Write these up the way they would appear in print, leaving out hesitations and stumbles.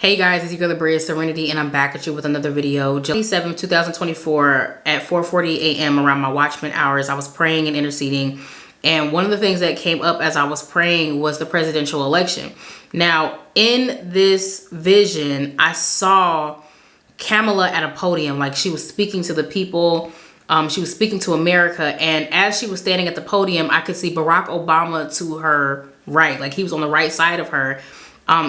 Hey guys, it's your girl Abriah, Serenity, and I'm back at you with another video. July 7th, 2024 at 4:40 a.m. around my Watchman hours, I was praying and interceding. And one of the things that came up as I was praying was the presidential election. Now, in this vision, I saw Kamala at a podium, like she was speaking to the people. She was speaking to America. And as she was standing at the podium, I could see Barack Obama to her right, like he was on the right side of her.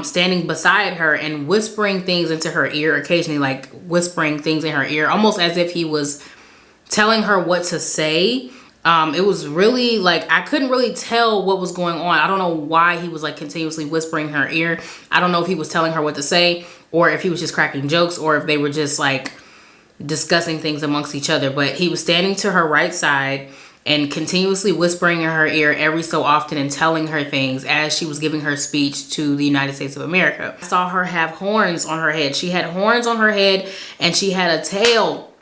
Standing beside her and whispering things into her ear, occasionally like whispering things in her ear, almost as if he was telling her what to say. It was really like, I couldn't really tell what was going on. I don't know why he was like continuously whispering in her ear. I don't know if he was telling her what to say or if he was just cracking jokes or if they were just like discussing things amongst each other. But he was standing to her right side and continuously whispering in her ear every so often and telling her things as she was giving her speech to the United States of America. I saw her have horns on her head. She had horns on her head and she had a tail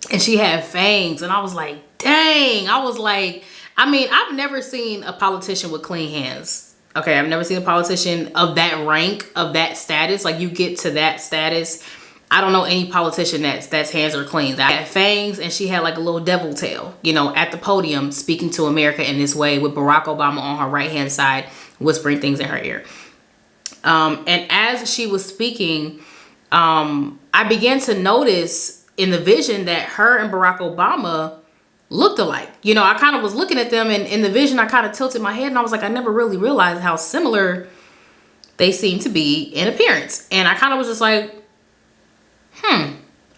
and she had fangs. And I was like, dang. I was like, I mean, I've never seen a politician with clean hands. Okay, I've never seen a politician of that rank, of that status. Like you get to that status, I don't know any politician that's hands are clean. I had fangs and she had like a little devil tail, you know, at the podium speaking to America in this way with Barack Obama on her right hand side whispering things in her ear. And as she was speaking, I began to notice in the vision that her and Barack Obama looked alike. You know, I kind of was looking at them and in the vision I kind of tilted my head and I was like, I never really realized how similar they seem to be in appearance. And I kind of was just like,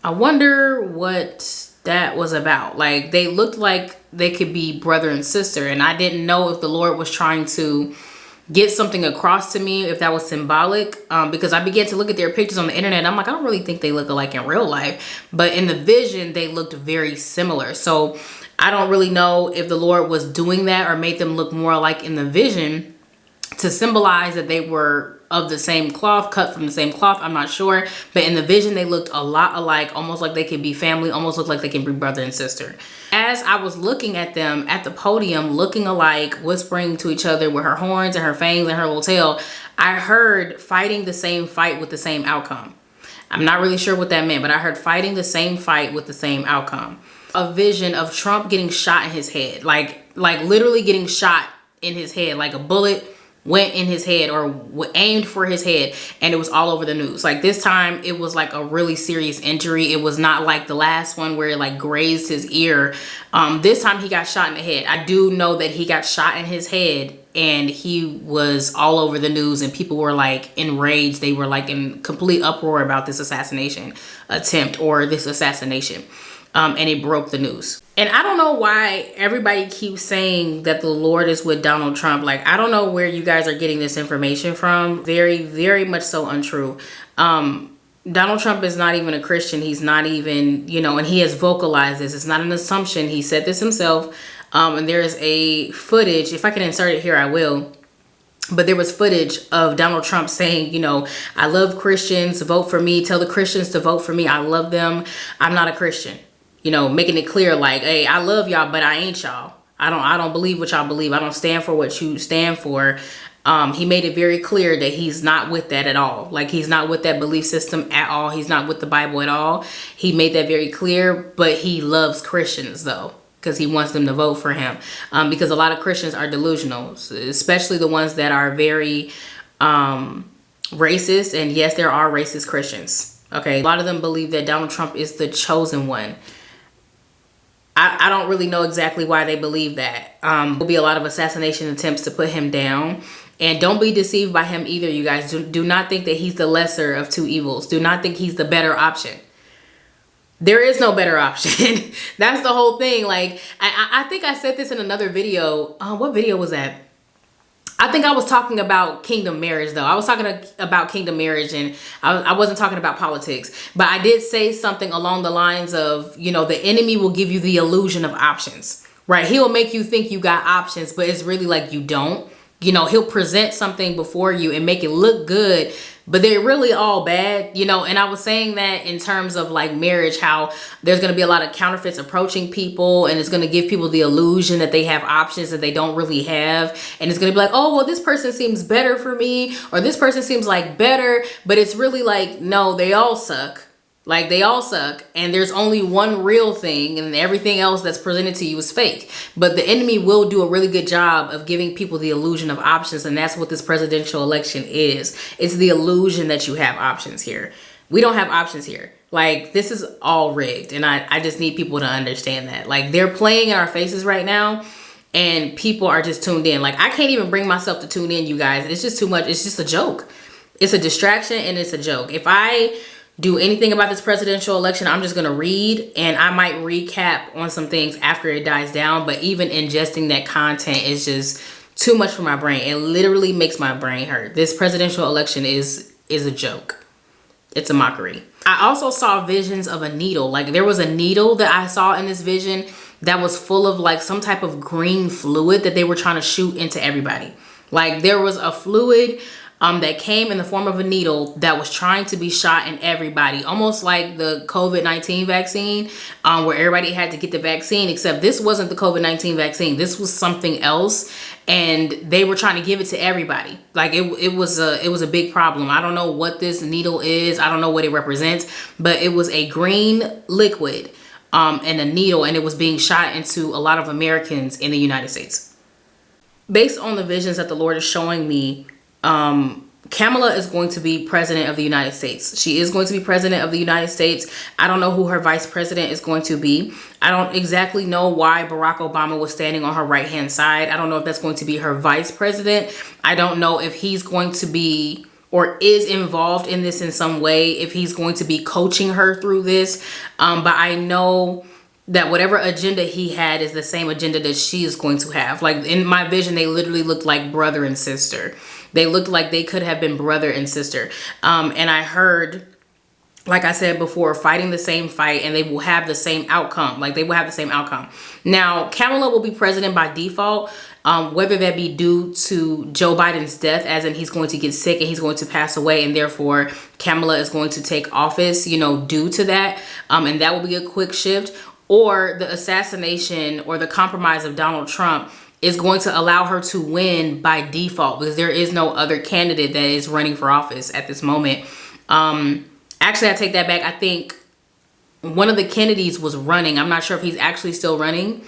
I wonder what that was about. Like they looked like they could be brother and sister. And I didn't know if the Lord was trying to get something across to me, if that was symbolic, because I began to look at their pictures on the internet. And I'm like, I don't really think they look alike in real life. But in the vision, they looked very similar. So I don't really know if the Lord was doing that or made them look more alike in the vision to symbolize that they were of the same cloth, cut from the same cloth. I'm not sure. But in the vision, they looked a lot alike, almost like they could be family, almost looked like they could be brother and sister. As I was looking at them at the podium, looking alike, whispering to each other with her horns and her fangs and her little tail, I heard fighting the same fight with the same outcome. I'm not really sure what that meant, but I heard fighting the same fight with the same outcome. A vision of Trump getting shot in his head, like literally getting shot in his head, like a bullet went in his head or aimed for his head, and it was all over the news. Like this time it was like a really serious injury. It was not like the last one where it like grazed his ear. This time he got shot in the head. I do know that he got shot in his head and he was all over the news and people were like enraged. They were like in complete uproar about this assassination attempt or this assassination. And it broke the news. And I don't know why everybody keeps saying that the Lord is with Donald Trump. Like, I don't know where you guys are getting this information from. Very, very much so untrue. Donald Trump is not even a Christian. He's not even, you know, and he has vocalized this. It's not an assumption. He said this himself. And there is a footage. If I can insert it here, I will. But there was footage of Donald Trump saying, you know, I love Christians. Vote for me. Tell the Christians to vote for me. I love them. I'm not a Christian. You know, making it clear like, hey, I love y'all, but I ain't y'all. I don't believe what y'all believe. I don't stand for what you stand for. He made it very clear that he's not with that at all. Like he's not with that belief system at all. He's not with the Bible at all. He made that very clear, but he loves Christians though, because he wants them to vote for him. Because a lot of Christians are delusional, especially the ones that are very racist. And yes, there are racist Christians. Okay, a lot of them believe that Donald Trump is the chosen one. I don't really know exactly why they believe that. There'll be a lot of assassination attempts to put him down. And don't be deceived by him either, you guys. Do not think that he's the lesser of two evils. Do not think he's the better option. There is no better option. That's the whole thing. Like, I think I said this in another video. What video was that? I think I was talking about kingdom marriage though. I was talking about kingdom marriage and I wasn't talking about politics. But I did say something along the lines of, you know, the enemy will give you the illusion of options, right? He'll make you think you got options, but it's really like you don't. You know, he'll present something before you and make it look good but they're really all bad, you know. And I was saying that in terms of like marriage, how there's going to be a lot of counterfeits approaching people, and it's going to give people the illusion that they have options that they don't really have. And it's going to be like, oh, well, this person seems better for me, or this person seems like better, but it's really like, no, they all suck. Like, they all suck, and there's only one real thing, and everything else that's presented to you is fake. But the enemy will do a really good job of giving people the illusion of options, and that's what this presidential election is. It's the illusion that you have options here. We don't have options here. Like, this is all rigged, and I just need people to understand that. Like, they're playing in our faces right now, and people are just tuned in. Like, I can't even bring myself to tune in, you guys. It's just too much. It's just a joke. It's a distraction, and it's a joke. If I do anything about this presidential election, I'm just going to read, and I might recap on some things after it dies down. But even ingesting that content is just too much for my brain. It literally makes my brain hurt. This presidential election is a joke. It's a mockery. I also saw visions of a needle. Like, there was a needle that I saw in this vision that was full of like some type of green fluid that they were trying to shoot into everybody. Like, there was a fluid that came in the form of a needle that was trying to be shot in everybody, almost like the COVID-19 vaccine, where everybody had to get the vaccine, except this wasn't the COVID-19 vaccine. This was something else, and they were trying to give it to everybody. Like, it was a big problem. I don't know what this needle is. I don't know what it represents, but it was a green liquid and a needle, and it was being shot into a lot of Americans in the United States. Based on the visions that the Lord is showing me, Kamala is going to be president of the United States. She is going to be president of the United States. I don't know who her vice president is going to be. I don't exactly know why Barack Obama was standing on her right hand side. I don't know if that's going to be her vice president. I don't know if he's going to be or is involved in this in some way, if he's going to be coaching her through this. But I know that whatever agenda he had is the same agenda that she is going to have. Like, in my vision, they literally looked like brother and sister. They looked like they could have been brother and sister. And I heard, like I said before, fighting the same fight, and they will have the same outcome. Like, they will have the same outcome. Now, Kamala will be president by default, whether that be due to Joe Biden's death, as in he's going to get sick and he's going to pass away, and therefore Kamala is going to take office, you know, due to that. And that will be a quick shift. Or the assassination or the compromise of Donald Trump is going to allow her to win by default, because there is no other candidate that is running for office at this moment. Actually, I take that back. I think one of the Kennedys was running. I'm not sure if he's actually still running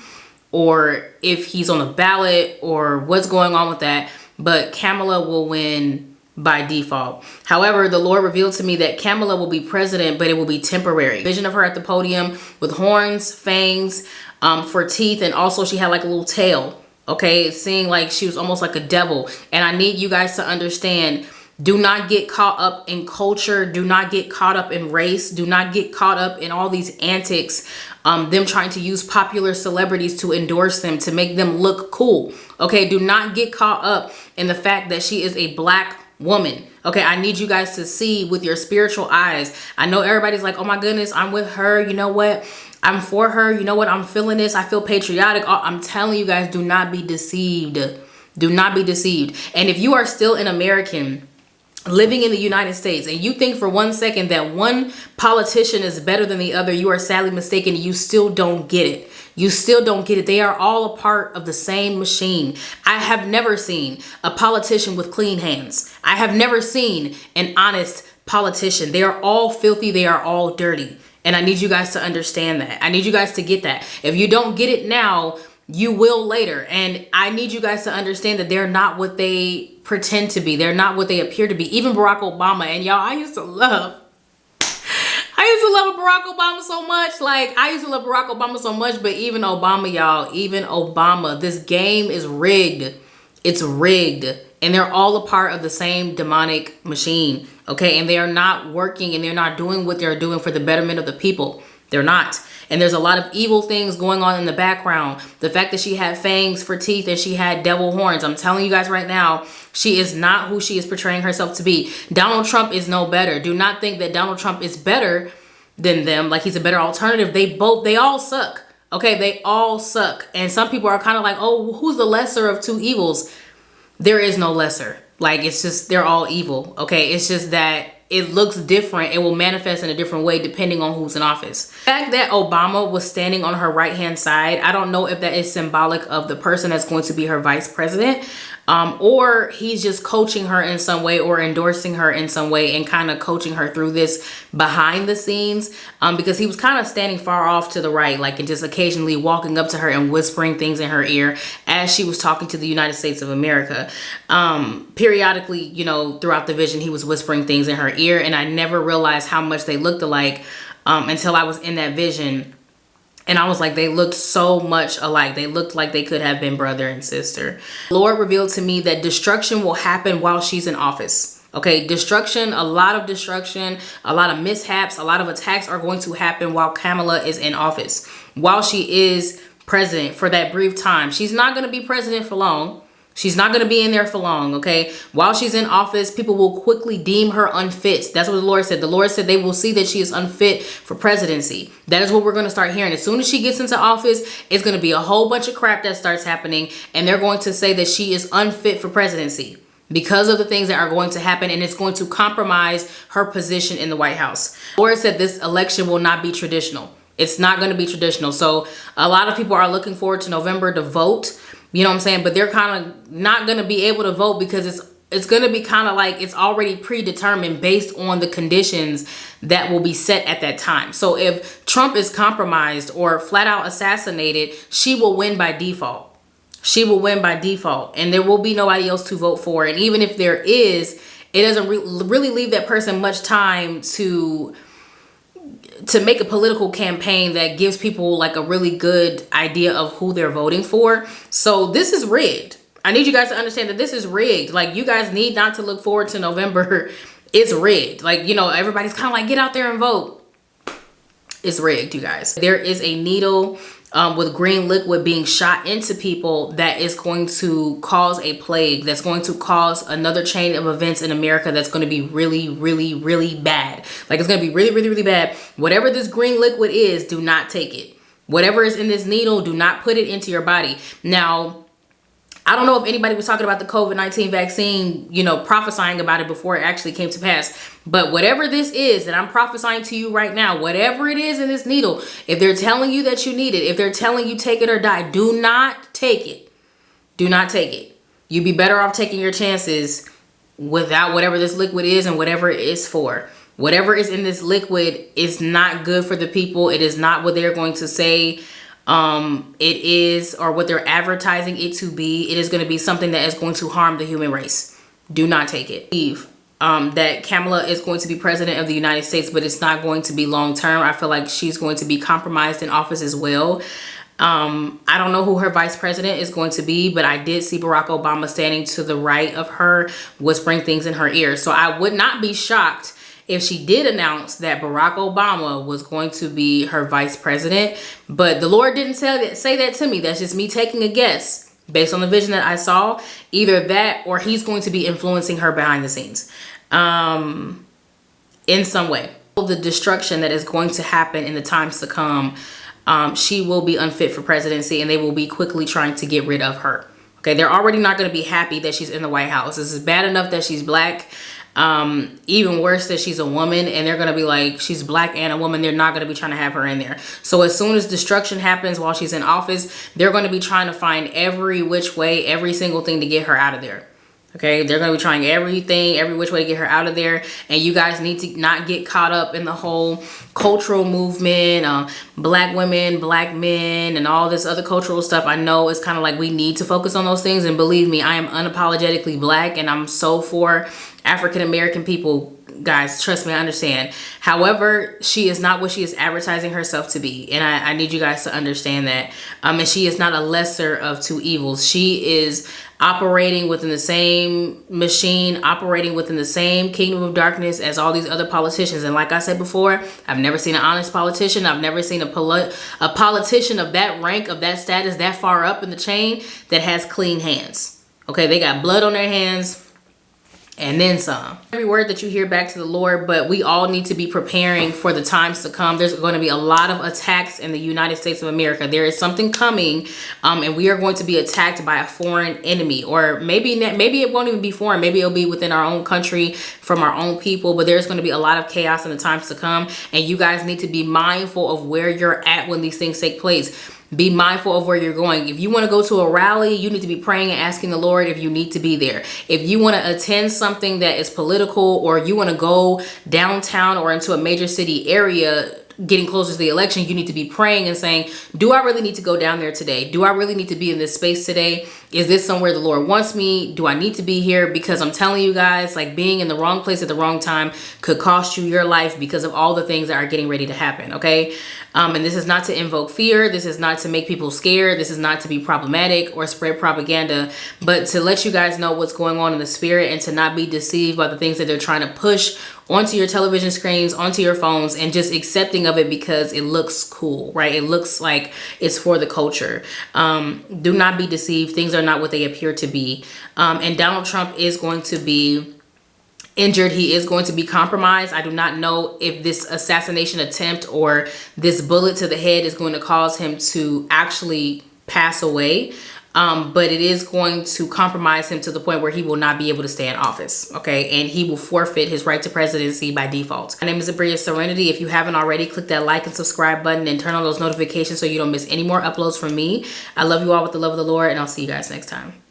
or if he's on the ballot or what's going on with that. But Kamala will win by default. However, the Lord revealed to me that Kamala will be president, but it will be temporary. Vision of her at the podium with horns, fangs for teeth, and also she had like a little tail. Okay, it seemed like she was almost like a devil. And I need you guys to understand, do not get caught up in culture. Do not get caught up in race. Do not get caught up in all these antics. Them trying to use popular celebrities to endorse them, to make them look cool. Okay, do not get caught up in the fact that she is a black woman. Okay, I need you guys to see with your spiritual eyes. I know everybody's like, oh my goodness, I'm with her. You know what? I'm for her. You know what? I'm feeling this. I feel patriotic. I'm telling you guys, do not be deceived. Do not be deceived. And if you are still an American living in the United States and you think for 1 second that one politician is better than the other, you are sadly mistaken. You still don't get it. You still don't get it. They are all a part of the same machine. I have never seen a politician with clean hands. I have never seen an honest politician. They are all filthy. They are all dirty. And I need you guys to understand that. I need you guys to get that. If you don't get it now, you will later. And I need you guys to understand that they're not what they pretend to be. They're not what they appear to be. Even Barack Obama. And y'all, I used to love Barack Obama so much. Like, I used to love Barack Obama so much. But even Obama, y'all, even Obama, this game is rigged. It's rigged. And they're all a part of the same demonic machine. Okay, and they are not working, and they're not doing what they're doing for the betterment of the people. They're not. And there's a lot of evil things going on in the background. The fact that she had fangs for teeth and she had devil horns. I'm telling you guys right now, she is not who she is portraying herself to be. Donald Trump is no better. Do not think that Donald Trump is better than them, like he's a better alternative. They all suck. Okay, they all suck. And some people are kind of like, oh, who's the lesser of two evils? There is no lesser. Like, it's just, they're all evil. Okay. It's just that it looks different. It will manifest in a different way depending on who's in office. The fact that Obama was standing on her right hand side, I don't know if that is symbolic of the person that's going to be her vice president, or he's just coaching her in some way or endorsing her in some way and kind of coaching her through this behind the scenes, because he was kind of standing far off to the right, like, and just occasionally walking up to her and whispering things in her ear as she was talking to the United States of America. Periodically, you know, throughout the vision, he was whispering things in her ear, and I never realized how much they looked alike until I was in that vision. And I was like, they looked so much alike. They looked like they could have been brother and sister. The Lord revealed to me that destruction will happen while she's in office. Okay, destruction, a lot of destruction, a lot of mishaps, a lot of attacks are going to happen while Kamala is in office. While she is president for that brief time. She's not going to be president for long. She's not going to be in there for long, okay? While she's in office, people will quickly deem her unfit. That's what the Lord said. The Lord said they will see that she is unfit for presidency. That is what we're going to start hearing. As soon as she gets into office, it's going to be a whole bunch of crap that starts happening, and they're going to say that she is unfit for presidency because of the things that are going to happen, and it's going to compromise her position in the White House. The Lord said this election will not be traditional. It's not going to be traditional. So a lot of people are looking forward to November to vote. You know what I'm saying? But they're kind of not going to be able to vote because it's going to be kind of like it's already predetermined based on the conditions that will be set at that time. So if Trump is compromised or flat out assassinated, she will win by default. She will win by default, and there will be nobody else to vote for. And even if there is, it doesn't really leave that person much time to make a political campaign that gives people like a really good idea of who they're voting for. So this is rigged. I need you guys to understand that this is rigged. Like, you guys need not to look forward to November. It's rigged. Like, you know, everybody's kind of like, get out there and vote. It's rigged, you guys. There is a needle with green liquid being shot into people that is going to cause a plague, that's going to cause another chain of events in America that's going to be really, really, really bad. Like, it's going to be really, really, really bad. Whatever this green liquid is, do not take it. Whatever is in this needle, do not put it into your body. Now, I don't know if anybody was talking about the COVID-19 vaccine, you know, prophesying about it before it actually came to pass. But whatever this is that I'm prophesying to you right now, whatever it is in this needle, if they're telling you that you need it, if they're telling you take it or die, do not take it. Do not take it. You'd be better off taking your chances without whatever this liquid is and whatever it is for. Whatever is in this liquid is not good for the people. It is not what they're going to say it is, or what they're advertising it to be. It is going to be something that is going to harm the human race. Do not take it. That Kamala is going to be president of the United States, but it's not going to be long term. I feel like she's going to be compromised in office as well. I don't know who her vice president is going to be, but I did see Barack Obama standing to the right of her, whispering things in her ear. So I would not be shocked if she did announce that Barack Obama was going to be her vice president. But the Lord didn't say that to me. That's just me taking a guess based on the vision that I saw. Either that, or he's going to be influencing her behind the scenes in some way. The destruction that is going to happen in the times to come, she will be unfit for presidency, and they will be quickly trying to get rid of her. Okay, they're already not going to be happy that she's in the White House. This is bad enough that she's black. Even worse that she's a woman, and they're going to be like, she's black and a woman. They're not going to be trying to have her in there. So as soon as destruction happens while she's in office, they're going to be trying to find every which way, every single thing to get her out of there. Okay, they're going to be trying everything, every which way to get her out of there. And you guys need to not get caught up in the whole cultural movement, black women, black men, and all this other cultural stuff. I know it's kind of like we need to focus on those things. And believe me, I am unapologetically black, and I'm so for African-American people. Guys, trust me, I understand. However, she is not what she is advertising herself to be. And I need you guys to understand that. And she is not a lesser of two evils. She is operating within the same machine, operating within the same kingdom of darkness as all these other politicians. And like I said before, I've never seen an honest politician. I've never seen a politician of that rank, of that status, that far up in the chain that has clean hands. Okay, they got blood on their hands. and then some. Every word that you hear back to the Lord, but we all need to be preparing for the times to come. There's going to be a lot of attacks in the United States of America. There is something coming, and we are going to be attacked by a foreign enemy, or maybe it won't even be foreign. Maybe it'll be within our own country from our own people, but there's going to be a lot of chaos in the times to come, and you guys need to be mindful of where you're at when these things take place. Be mindful of where you're going. If you want to go to a rally, you need to be praying and asking the Lord if you need to be there. If you want to attend something that is political, or you want to go downtown or into a major city area getting closer to the election, you need to be praying and saying, do I really need to go down there today? Do I really need to be in this space today? Is this somewhere the Lord wants me? Do I need to be here? Because I'm telling you guys, like, being in the wrong place at the wrong time could cost you your life because of all the things that are getting ready to happen, okay? And this is not to invoke fear. This is not to make people scared. This is not to be problematic or spread propaganda, but to let you guys know what's going on in the spirit, and to not be deceived by the things that they're trying to push onto your television screens, onto your phones, and just accepting of it because it looks cool, right? It looks like it's for the culture. Do not be deceived. Things are not what they appear to be. And Donald Trump is going to be injured. He is going to be compromised. I do not know if this assassination attempt or this bullet to the head is going to cause him to actually pass away. But it is going to compromise him to the point where he will not be able to stay in office, okay? And he will forfeit his right to presidency by default. My name is Abriah Serenity. If you haven't already, click that like and subscribe button and turn on those notifications so you don't miss any more uploads from me. I love you all with the love of the Lord, and I'll see you guys next time.